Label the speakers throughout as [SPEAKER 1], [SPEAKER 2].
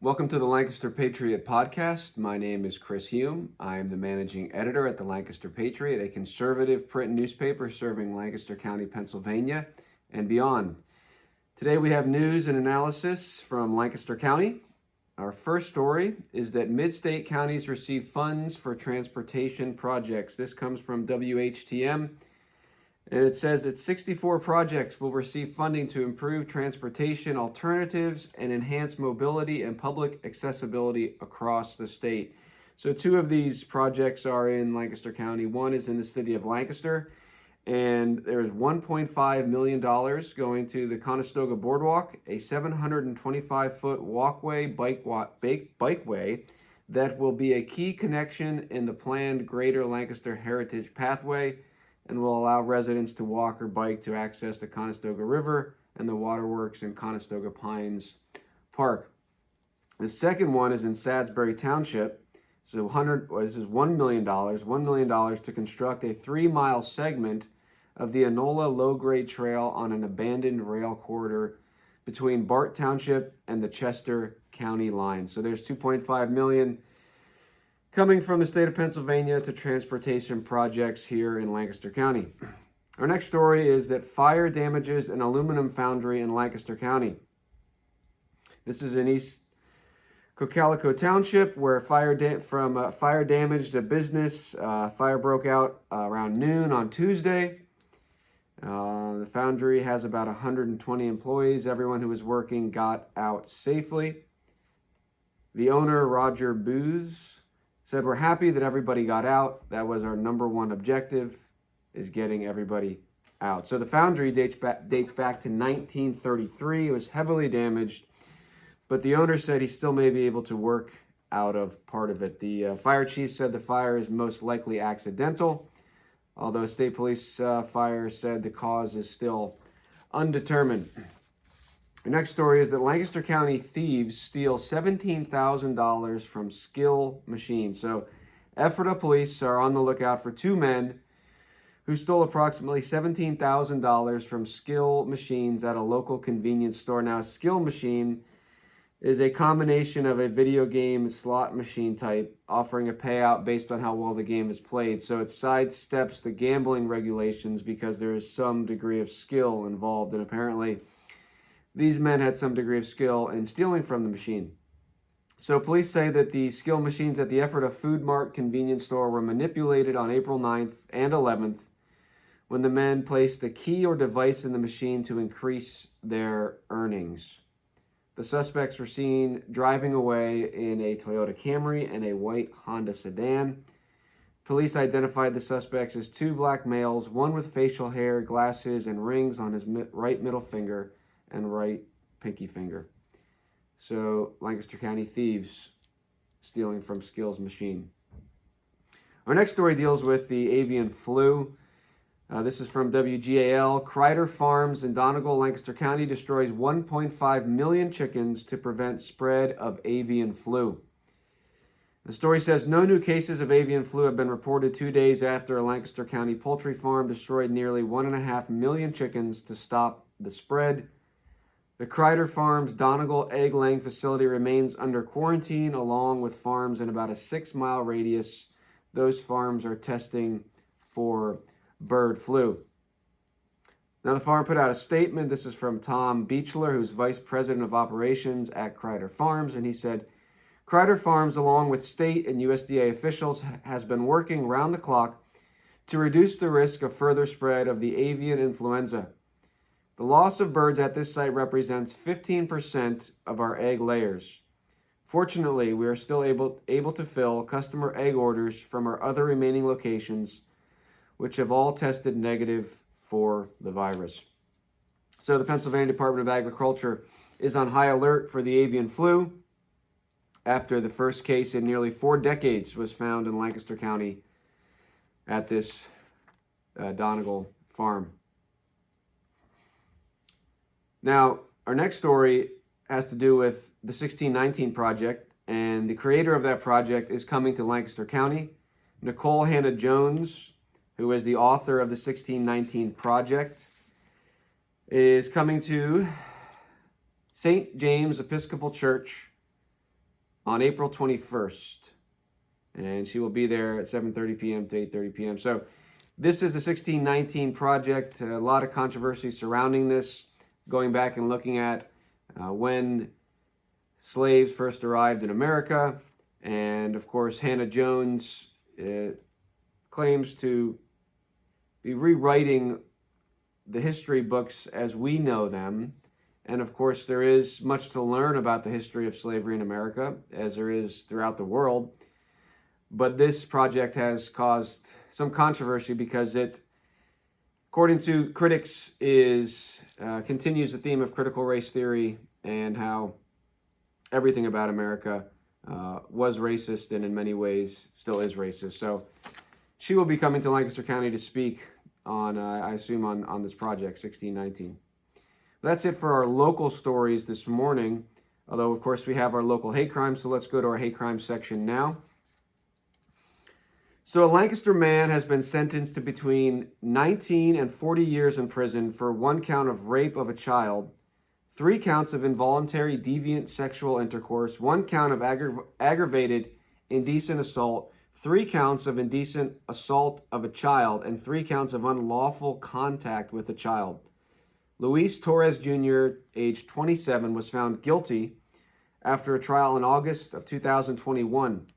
[SPEAKER 1] Welcome to the Lancaster Patriot podcast. My name is Chris Hume. I am the managing editor at the Lancaster Patriot, a conservative print newspaper serving Lancaster County, Pennsylvania, and beyond. Today we have news and analysis from Lancaster County. Our first story is that mid-state counties receive funds for transportation projects. This comes from WHTM. And it says that 64 projects will receive funding to improve transportation alternatives and enhance mobility and public accessibility across the state. So two of these projects are in Lancaster County. One is in the city of Lancaster, and there's $1.5 million going to the Conestoga Boardwalk, a 725-foot walkway bikeway that will be a key connection in the planned Greater Lancaster Heritage Pathway, and will allow residents to walk or bike to access the Conestoga River and the waterworks in Conestoga Pines Park. The second one is in Salisbury Township. This is $1 million to construct a 3-mile segment of the Enola low-grade trail on an abandoned rail corridor between Bart Township and the Chester County line. So there's $2.5 million coming from the state of Pennsylvania to transportation projects here in Lancaster County. Our next story is that fire damages an aluminum foundry in Lancaster County. This is in East Cocalico Township, where fire damaged a business. Fire broke out around noon on Tuesday. The foundry has about 120 employees. Everyone who was working got out safely. The owner, Roger Booz, said, "We're happy that everybody got out. That was our number one objective, is getting everybody out." So the foundry dates back to 1933. It was heavily damaged, but the owner said he still may be able to work out of part of it. The fire chief said the fire is most likely accidental, although state police fire said the cause is still undetermined. The next story is that Lancaster County thieves steal $17,000 from Skill machines. So Ephrata police are on the lookout for two men who stole approximately $17,000 from Skill machines at a local convenience store. Now, a Skill machine is a combination of a video game slot machine type, offering a payout based on how well the game is played. So it sidesteps the gambling regulations because there is some degree of skill involved, and apparently these men had some degree of skill in stealing from the machine. So police say that the Skill machines at the Ephrata Food Mart convenience store were manipulated on April 9th and 11th when the men placed a key or device in the machine to increase their earnings. The suspects were seen driving away in a Toyota Camry and a white Honda sedan. Police identified the suspects as two black males, one with facial hair, glasses, and rings on his right middle finger and right pinky finger. So Lancaster County thieves stealing from Skill's machine. Our next story deals with the avian flu. This is from WGAL. Crider Farms in Donegal, Lancaster County destroys 1.5 million chickens to prevent spread of avian flu. The story says no new cases of avian flu have been reported 2 days after a Lancaster County poultry farm destroyed nearly 1.5 million chickens to stop the spread. The Crider Farms Donegal egg-laying facility remains under quarantine, along with farms in about a 6-mile radius. Those farms are testing for bird flu. Now, the farm put out a statement. This is from Tom Beechler, who's vice president of operations at Crider Farms, and he said, "Crider Farms, along with state and USDA officials, has been working round the clock to reduce the risk of further spread of the avian influenza. The loss of birds at this site represents 15% of our egg layers. Fortunately, we are still able to fill customer egg orders from our other remaining locations, which have all tested negative for the virus." So the Pennsylvania Department of Agriculture is on high alert for the avian flu after the first case in nearly 4 decades was found in Lancaster County at this Donegal farm. Now, our next story has to do with the 1619 project, and the creator of that project is coming to Lancaster County. Nicole Hannah Jones, who is the author of the 1619 project, is coming to St. James Episcopal Church on April 21st. And she will be there at 7:30 p.m. to 8:30 p.m. So this is the 1619 project. A lot of controversy surrounding this, going back and looking at when slaves first arrived in America. And of course, Hannah Jones claims to be rewriting the history books as we know them. And of course, there is much to learn about the history of slavery in America, as there is throughout the world. But this project has caused some controversy because it, according to critics, continues the theme of critical race theory and how everything about America was racist and in many ways still is racist. So she will be coming to Lancaster County to speak on, I assume, on this project, 1619. That's it for our local stories this morning, although, of course, we have our local hate crime, so let's go to our hate crime section now. So a Lancaster man has been sentenced to between 19 and 40 years in prison for 1 count of rape of a child, 3 counts of involuntary deviant sexual intercourse, 1 count of aggravated indecent assault, 3 counts of indecent assault of a child, and 3 counts of unlawful contact with a child. Luis Torres Jr., age 27, was found guilty after a trial in August of 2021.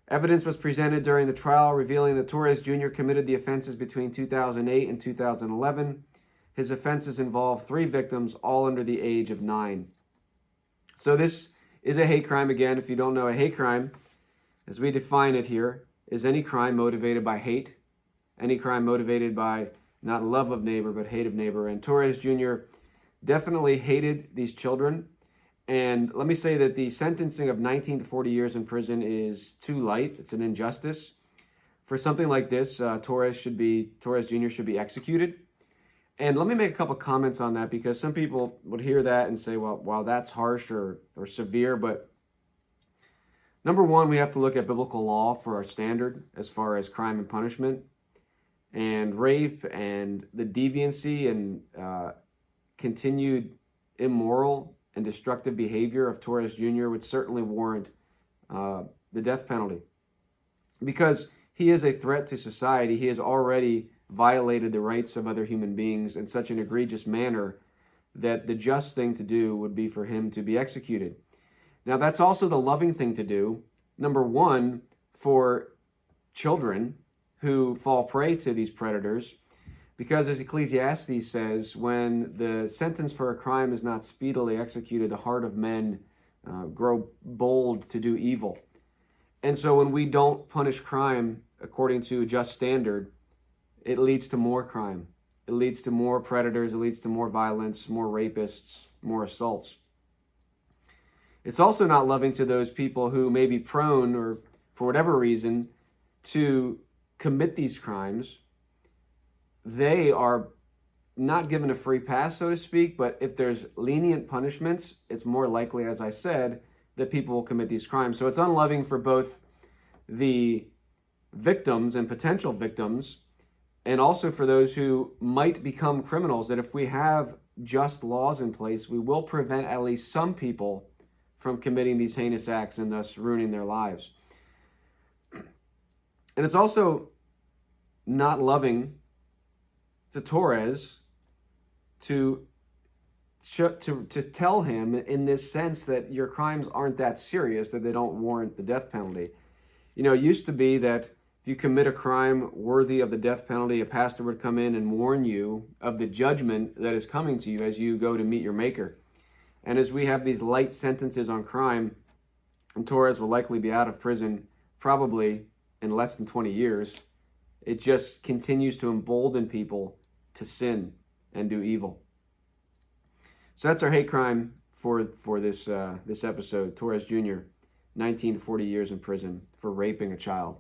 [SPEAKER 1] Evidence was presented during the trial revealing that Torres Jr. committed the offenses between 2008 and 2011. His offenses involved 3 victims, all under the age of 9. So this is a hate crime. Again, if you don't know, a hate crime, as we define it here, is any crime motivated by hate, any crime motivated by not love of neighbor, but hate of neighbor. And Torres Jr. definitely hated these children. And let me say that the sentencing of 19 to 40 years in prison is too light. It's an injustice. For something like this, Torres Jr. should be executed. And let me make a couple comments on that, because some people would hear that and say, well, wow, that's harsh or severe. But number one, we have to look at biblical law for our standard as far as crime and punishment. And rape and the deviancy and continued immoral and destructive behavior of Torres Jr. would certainly warrant the death penalty. Because he is a threat to society. He has already violated the rights of other human beings in such an egregious manner that the just thing to do would be for him to be executed. Now, that's also the loving thing to do. Number one, for children who fall prey to these predators, because as Ecclesiastes says, when the sentence for a crime is not speedily executed, the heart of men grow bold to do evil. And so when we don't punish crime according to a just standard, it leads to more crime. It leads to more predators. It leads to more violence, more rapists, more assaults. It's also not loving to those people who may be prone, or for whatever reason, to commit these crimes. They are not given a free pass, so to speak, but if there's lenient punishments, it's more likely, as I said, that people will commit these crimes. So it's unloving for both the victims and potential victims, and also for those who might become criminals, that if we have just laws in place, we will prevent at least some people from committing these heinous acts and thus ruining their lives. And it's also not loving to Torres to tell him in this sense that your crimes aren't that serious, that they don't warrant the death penalty. You know, it used to be that if you commit a crime worthy of the death penalty, a pastor would come in and warn you of the judgment that is coming to you as you go to meet your maker. And as we have these light sentences on crime, and Torres will likely be out of prison probably in less than 20 years, it just continues to embolden people to sin and do evil. So that's our hate crime for this episode. Torres Jr., 19 to 40 years in prison for raping a child.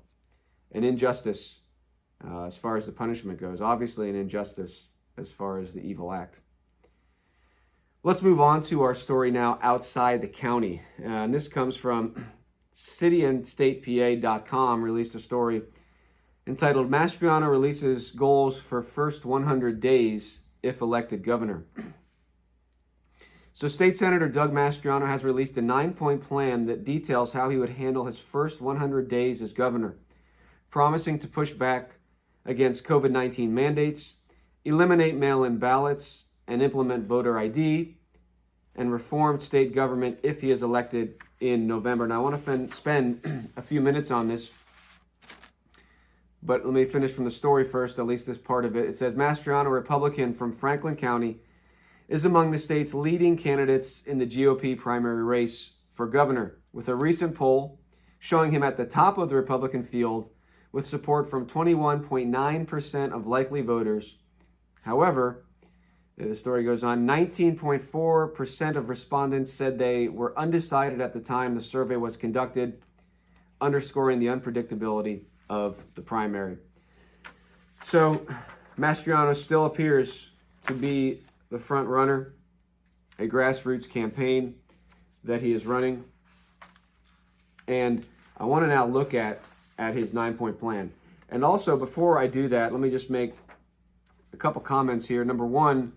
[SPEAKER 1] An injustice as far as the punishment goes. Obviously an injustice as far as the evil act. Let's move on to our story now outside the county. And this comes from cityandstatepa.com, released a story entitled Mastrono Releases Goals for First 100 Days If Elected Governor. So State Senator Doug Mastrono has released a 9-point plan that details how he would handle his first 100 days as governor, promising to push back against COVID-19 mandates, eliminate mail-in ballots, and implement voter ID, and reform state government if he is elected in November. Now, I want to spend a few minutes on this, but let me finish from the story first, at least this part of it. It says, Mastriano, a Republican from Franklin County, is among the state's leading candidates in the GOP primary race for governor, with a recent poll showing him at the top of the Republican field with support from 21.9% of likely voters. However, the story goes on, 19.4% of respondents said they were undecided at the time the survey was conducted, underscoring the unpredictability of the primary. So Mastriano still appears to be the front runner, a grassroots campaign that he is running. And I want to now look at his 9-point plan. And also, before I do that, let me just make a couple comments here. Number one,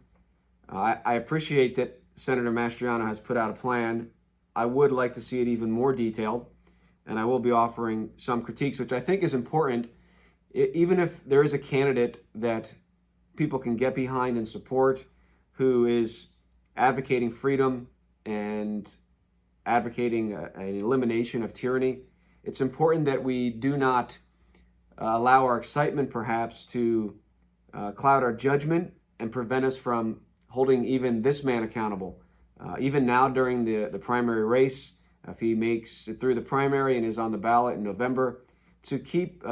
[SPEAKER 1] I appreciate that Senator Mastriano has put out a plan. I would like to see it even more detailed, and I will be offering some critiques, which I think is important. Even if there is a candidate that people can get behind and support who is advocating freedom and advocating an elimination of tyranny, it's important that we do not allow our excitement perhaps to cloud our judgment and prevent us from holding even this man accountable. Even now during the primary race, if he makes it through the primary and is on the ballot in November, to keep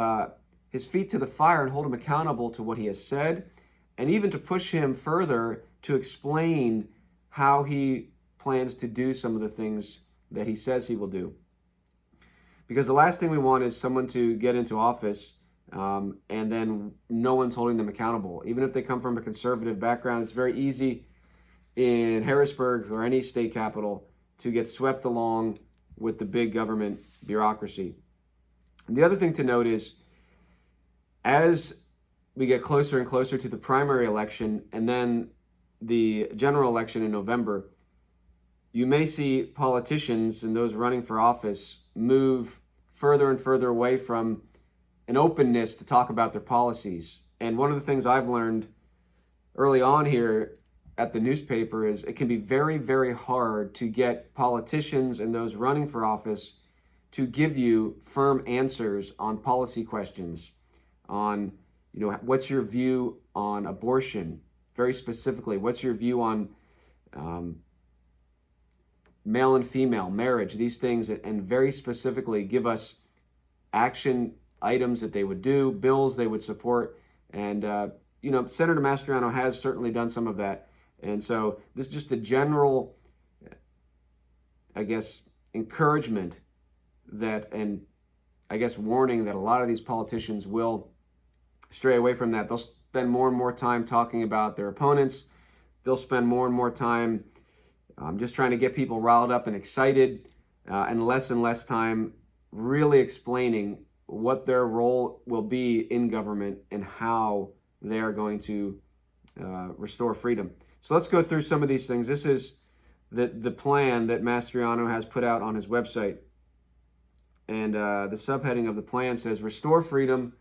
[SPEAKER 1] his feet to the fire and hold him accountable to what he has said, and even to push him further to explain how he plans to do some of the things that he says he will do. Because the last thing we want is someone to get into office and then no one's holding them accountable. Even if they come from a conservative background, it's very easy in Harrisburg or any state capital to get swept along with the big government bureaucracy. And the other thing to note is, as we get closer and closer to the primary election and then the general election in November, you may see politicians and those running for office move further and further away from an openness to talk about their policies. And one of the things I've learned early on here at the newspaper is it can be very, very hard to get politicians and those running for office to give you firm answers on policy questions, on, what's your view on abortion? Very specifically, what's your view on male and female marriage, these things, and very specifically give us action items that they would do, bills they would support. And, Senator Mastriano has certainly done some of that. And so this is just a general, encouragement that, and warning that a lot of these politicians will stray away from that. They'll spend more and more time talking about their opponents. They'll spend more and more time just trying to get people riled up and excited, and less time really explaining what their role will be in government and how they are going to restore freedom. So let's go through some of these things. This is the plan that Mastriano has put out on his website. And the subheading of the plan says, restore freedom,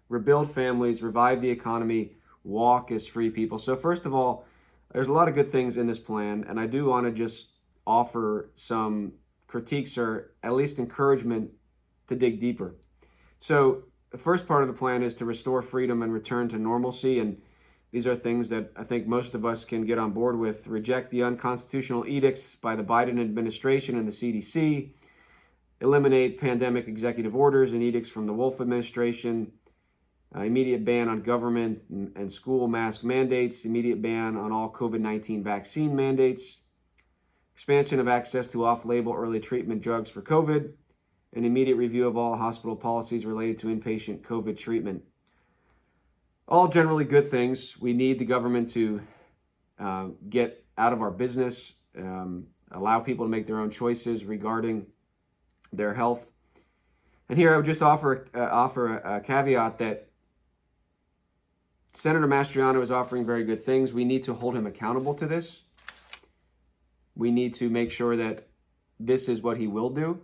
[SPEAKER 1] rebuild families, revive the economy, walk as free people. So first of all, there's a lot of good things in this plan, and I do want to just offer some critiques or at least encouragement to dig deeper. So the first part of the plan is to restore freedom and return to normalcy, and these are things that I think most of us can get on board with. Reject the unconstitutional edicts by the Biden administration and the CDC, eliminate pandemic executive orders and edicts from the Wolf administration, immediate ban on government and school mask mandates, immediate ban on all COVID-19 vaccine mandates, expansion of access to off-label early treatment drugs for COVID, an immediate review of all hospital policies related to inpatient COVID treatment. All generally good things. We need the government to get out of our business, allow people to make their own choices regarding their health. And here I would just offer a caveat that Senator Mastriano is offering very good things. We need to hold him accountable to this. We need to make sure that this is what he will do,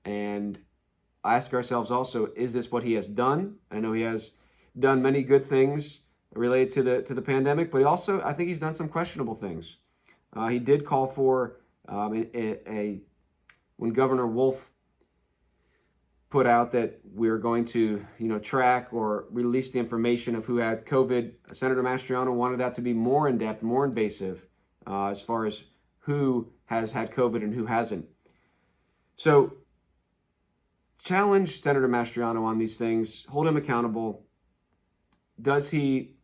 [SPEAKER 1] and ask ourselves also, is this what he has done? I know he has done many good things related to the pandemic, but I think he's done some questionable things. He did call for when Governor Wolf put out that we're going to, track or release the information of who had COVID. Senator Mastriano wanted that to be more in depth, more invasive, as far as who has had COVID and who hasn't. So challenge Senator Mastriano on these things, hold him accountable. Has he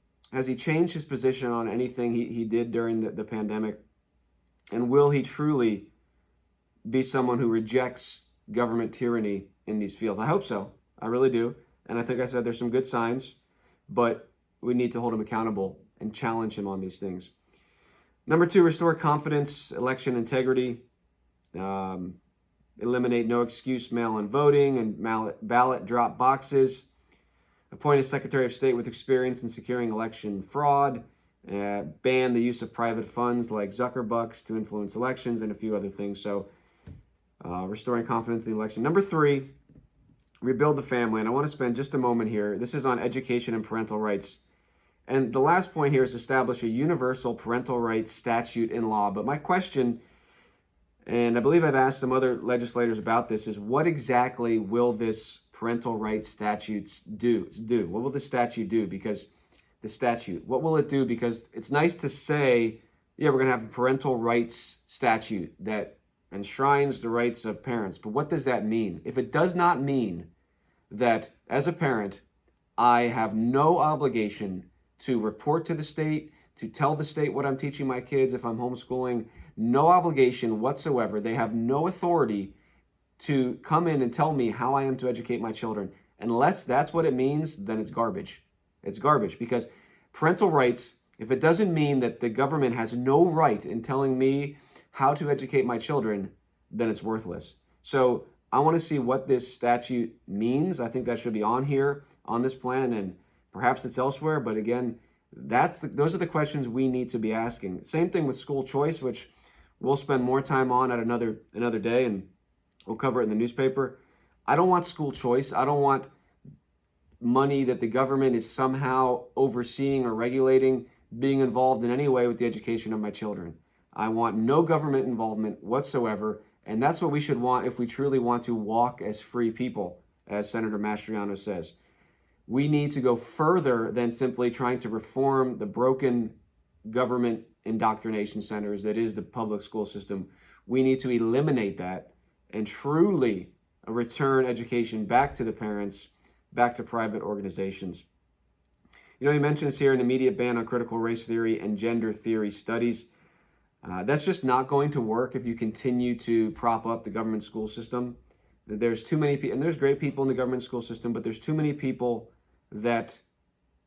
[SPEAKER 1] changed his position on anything he did during the pandemic? And will he truly be someone who rejects government tyranny in these fields? I hope so. I really do. And I think I said there's some good signs, but we need to hold him accountable and challenge him on these things. Number 2, restore confidence, election integrity, eliminate no excuse mail-in voting and ballot drop boxes, appoint a Secretary of State with experience in securing election fraud, ban the use of private funds like Zuckerbucks to influence elections, and a few other things. So restoring confidence in the election. Number 3, rebuild the family. And I want to spend just a moment here. This is on education and parental rights. And the last point here is establish a universal parental rights statute in law. But my question, and I believe I've asked some other legislators about this, is what exactly will this parental rights statutes do? What will the statute do? What will it do? Because it's nice to say, yeah, we're going to have a parental rights statute that enshrines the rights of parents. But what does that mean? If it does not mean that as a parent, I have no obligation to report to the state, to tell the state what I'm teaching my kids if I'm homeschooling, no obligation whatsoever. They have no authority to come in and tell me how I am to educate my children. Unless that's what it means, then it's garbage. It's garbage, because parental rights, if it doesn't mean that the government has no right in telling me how to educate my children, then it's worthless. So I want to see what this statute means. I think that should be on here, on this plan, and perhaps it's elsewhere. But again, those are the questions we need to be asking. Same thing with school choice, which we'll spend more time on at another day, and we'll cover it in the newspaper. I don't want school choice. I don't want money that the government is somehow overseeing or regulating being involved in any way with the education of my children. I want no government involvement whatsoever, and that's what we should want if we truly want to walk as free people, as Senator Mastriano says. We need to go further than simply trying to reform the broken government indoctrination centers that is the public school system. We need to eliminate that and truly return education back to the parents, back to private organizations. He mentions here an immediate ban on critical race theory and gender theory studies. That's just not going to work if you continue to prop up the government school system. There's too many people, and there's great people in the government school system, but there's too many people that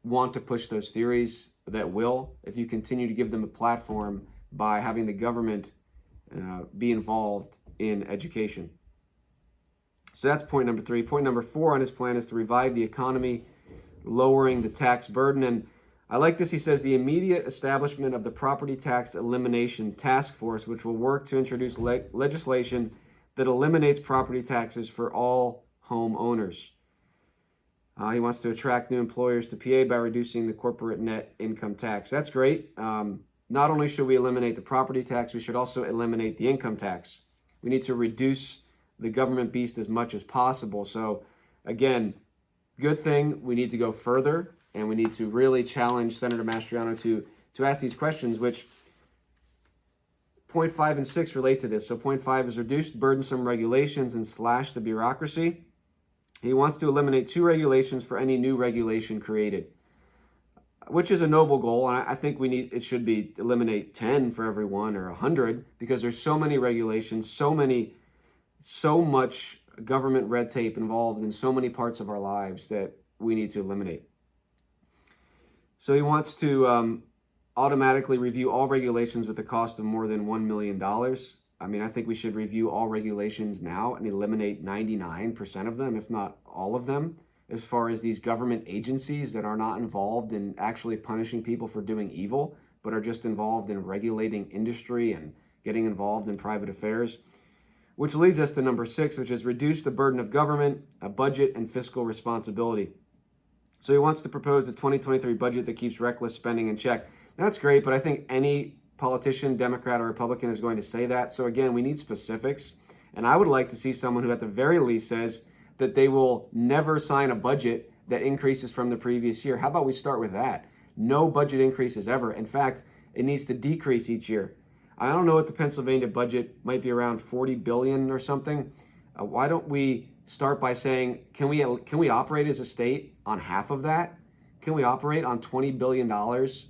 [SPEAKER 1] want to push those theories that will, if you continue to give them a platform by having the government be involved in education. So that's point number 3. Point number 4 on his plan is to revive the economy, lowering the tax burden. And I like this. He says the immediate establishment of the Property Tax Elimination Task Force, which will work to introduce legislation that eliminates property taxes for all homeowners. He wants to attract new employers to PA by reducing the corporate net income tax. That's great. Not only should we eliminate the property tax, we should also eliminate the income tax. We need to reduce the government beast as much as possible. So again, good thing. We need to go further, and we need to really challenge Senator Mastriano to ask these questions, which point 5 and 6 relate to this. So point 5 is reduce burdensome regulations and slash the bureaucracy. He wants to eliminate 2 regulations for any new regulation created, which is a noble goal. And I think it should be eliminate 10 for every one, or 100, because there's so many regulations, so much government red tape involved in so many parts of our lives that we need to eliminate. So he wants to automatically review all regulations with a cost of more than $1 million. I think we should review all regulations now and eliminate 99% of them, if not all of them, as far as these government agencies that are not involved in actually punishing people for doing evil, but are just involved in regulating industry and getting involved in private affairs. Which leads us to number 6, which is reduce the burden of government, a budget, and fiscal responsibility. So he wants to propose a 2023 budget that keeps reckless spending in check. Now, that's great, but I think any politician, Democrat or Republican, is going to say that. So again, we need specifics. And I would like to see someone who at the very least says that they will never sign a budget that increases from the previous year. How about we start with that? No budget increases ever. In fact, it needs to decrease each year. I don't know what the Pennsylvania budget might be, around 40 billion or something. Why don't we start by saying, can we operate as a state on half of that? Can we operate on $20 billion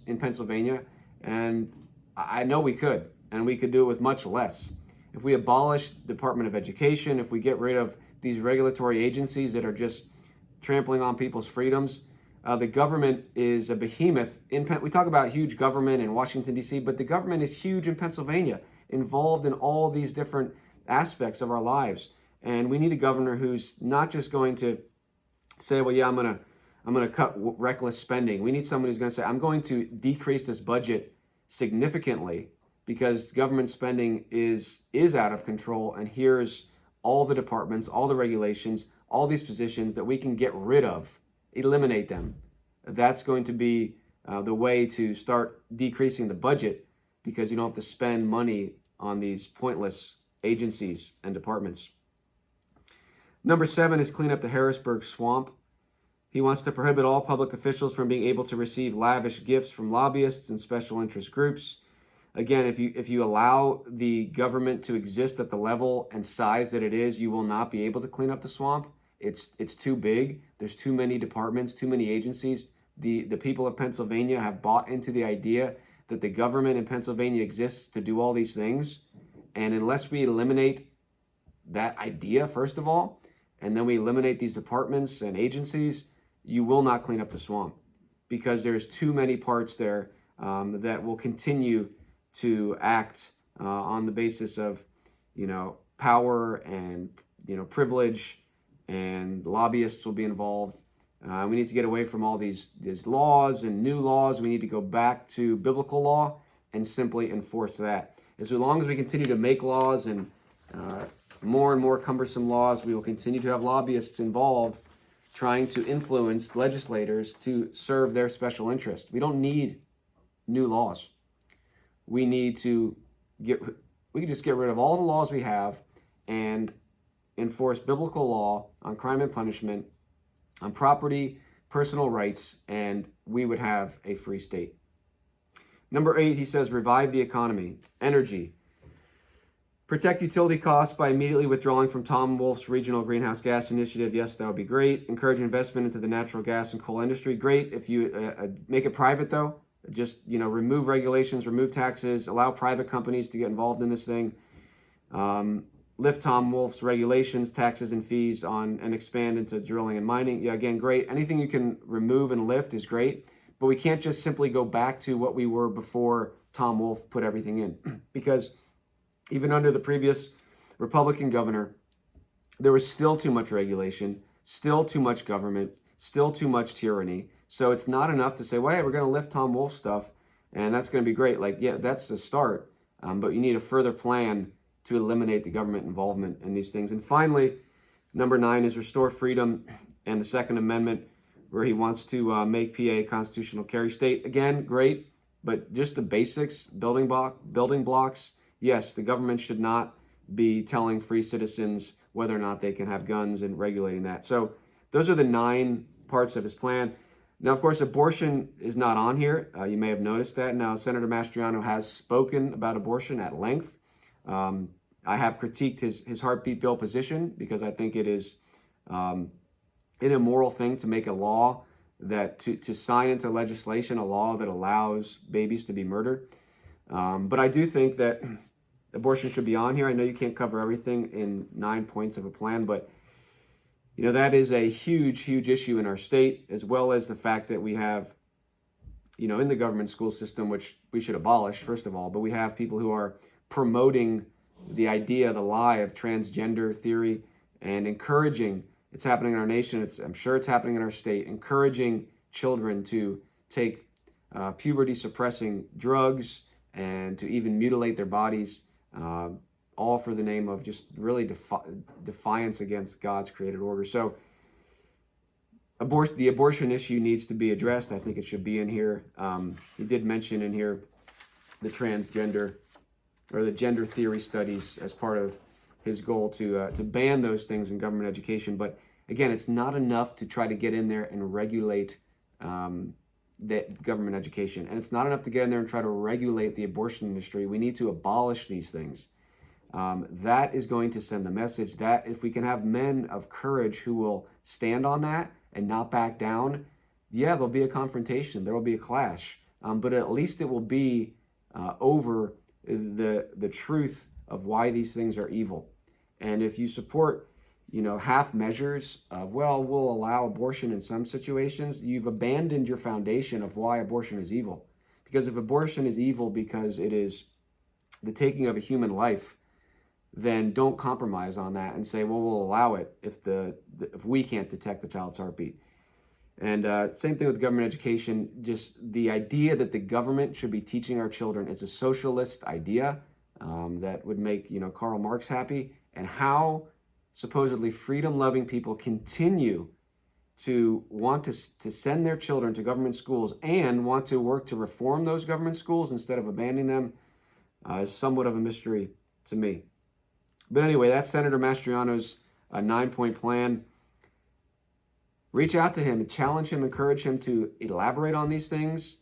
[SPEAKER 1] in Pennsylvania? And I know we could, and we could do it with much less. If we abolish the Department of Education, if we get rid of these regulatory agencies that are just trampling on people's freedoms, the government is a behemoth. We talk about huge government in Washington, D.C., but the government is huge in Pennsylvania, involved in all these different aspects of our lives. And we need a governor who's not just going to say, well, yeah, I'm going to cut reckless spending. We need someone who's going to say, I'm going to decrease this budget significantly because government spending is out of control. And here's all the departments, all the regulations, all these positions that we can get rid of. Eliminate them. That's going to be the way to start decreasing the budget, because you don't have to spend money on these pointless agencies and departments. Number 7 is clean up the Harrisburg swamp. He wants to prohibit all public officials from being able to receive lavish gifts from lobbyists and special interest groups. Again, if you allow the government to exist at the level and size that it is, you will not be able to clean up the swamp. It's too big. There's too many departments, too many agencies. The people of Pennsylvania have bought into the idea that the government in Pennsylvania exists to do all these things. And unless we eliminate that idea, first of all, and then we eliminate these departments and agencies, you will not clean up the swamp, because there's too many parts there that will continue to act on the basis of, power and, privilege, and lobbyists will be involved. We need to get away from all these laws and new laws. We need to go back to biblical law and simply enforce that. As long as we continue to make laws and more and more cumbersome laws, we will continue to have lobbyists involved trying to influence legislators to serve their special interest. We don't need new laws. We need to we can just get rid of all the laws we have and enforce biblical law on crime and punishment, on property, personal rights, and we would have a free state. Number 8, he says, revive the economy. Energy. Protect utility costs by immediately withdrawing from Tom Wolf's regional greenhouse gas initiative. Yes, that would be great. Encourage investment into the natural gas and coal industry. Great. If you make it private, though, just remove regulations, remove taxes, allow private companies to get involved in this thing. Lift Tom Wolf's regulations, taxes, and fees and expand into drilling and mining. Yeah, again, great. Anything you can remove and lift is great, but we can't just simply go back to what we were before Tom Wolf put everything in, because even under the previous Republican governor, there was still too much regulation, still too much government, still too much tyranny. So it's not enough to say, well, hey, we're going to lift Tom Wolf stuff, and that's going to be great. Yeah, that's the start, but you need a further plan to eliminate the government involvement in these things. And finally, number 9 is restore freedom and the Second Amendment, where he wants to make PA a constitutional carry state. Again, great, but just the basics, building blocks. Yes, the government should not be telling free citizens whether or not they can have guns and regulating that. So those are the 9 parts of his plan. Now, of course, abortion is not on here. You may have noticed that. Now, Senator Mastrono has spoken about abortion at length. I have critiqued his heartbeat bill position, because I think it is an immoral thing to make a law to sign into legislation, a law that allows babies to be murdered. But I do think that abortion should be on here. I know you can't cover everything in 9 points of a plan, but that is a huge, huge issue in our state, as well as the fact that we have, in the government school system, which we should abolish, first of all, but we have people who are promoting the idea, the lie of transgender theory, and encouraging, it's happening in our nation, I'm sure it's happening in our state, encouraging children to take puberty suppressing drugs and to even mutilate their bodies. all for the name of just really defiance against God's created order. So the abortion issue needs to be addressed. I think it should be in here. He did mention in here the transgender or the gender theory studies as part of his goal to ban those things in government education. But again, it's not enough to try to get in there and regulate that government education. And it's not enough to get in there and try to regulate the abortion industry. We need to abolish these things. That is going to send the message that if we can have men of courage who will stand on that and not back down, yeah, there'll be a confrontation. There will be a clash. But at least it will be over the truth of why these things are evil. And if you support, half measures of, well, we'll allow abortion in some situations, you've abandoned your foundation of why abortion is evil. Because if abortion is evil because it is the taking of a human life, then don't compromise on that and say, well, we'll allow it if we can't detect the child's heartbeat. And same thing with government education. Just the idea that the government should be teaching our children, it's a socialist idea that would make Karl Marx happy. And how supposedly freedom-loving people continue to want to send their children to government schools and want to work to reform those government schools instead of abandoning them is somewhat of a mystery to me. But anyway, that's Senator Mastrono's 9-point plan. Reach out to him and challenge him, encourage him to elaborate on these things,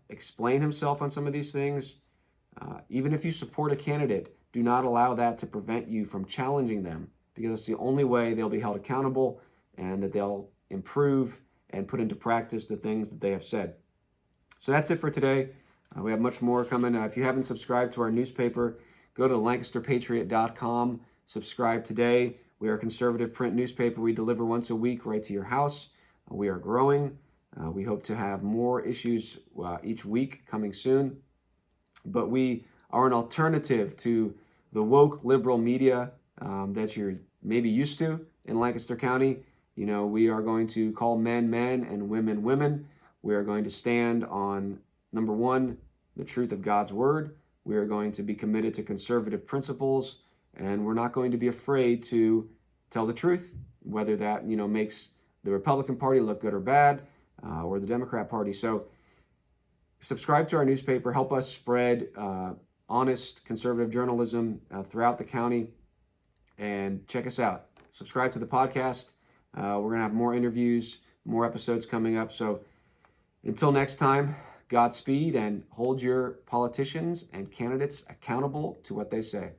[SPEAKER 1] explain himself on some of these things. Even if you support a candidate, do not allow that to prevent you from challenging them, because it's the only way they'll be held accountable and that they'll improve and put into practice the things that they have said. So that's it for today. We have much more coming. If you haven't subscribed to our newspaper, go to lancasterpatriot.com. Subscribe today. We are a conservative print newspaper. We deliver once a week right to your house. We are growing. We hope to have more issues each week coming soon. But we are an alternative to the woke liberal media that you're maybe used to in Lancaster County. We are going to call men men and women women. We are going to stand on, number one, the truth of God's word. We are going to be committed to conservative principles, and we're not going to be afraid to tell the truth, whether that makes the Republican Party look good or bad, or the Democrat Party. So subscribe to our newspaper. Help us spread honest conservative journalism throughout the county, and check us out. Subscribe to the podcast. We're going to have more interviews, more episodes coming up. So until next time, Godspeed, and hold your politicians and candidates accountable to what they say.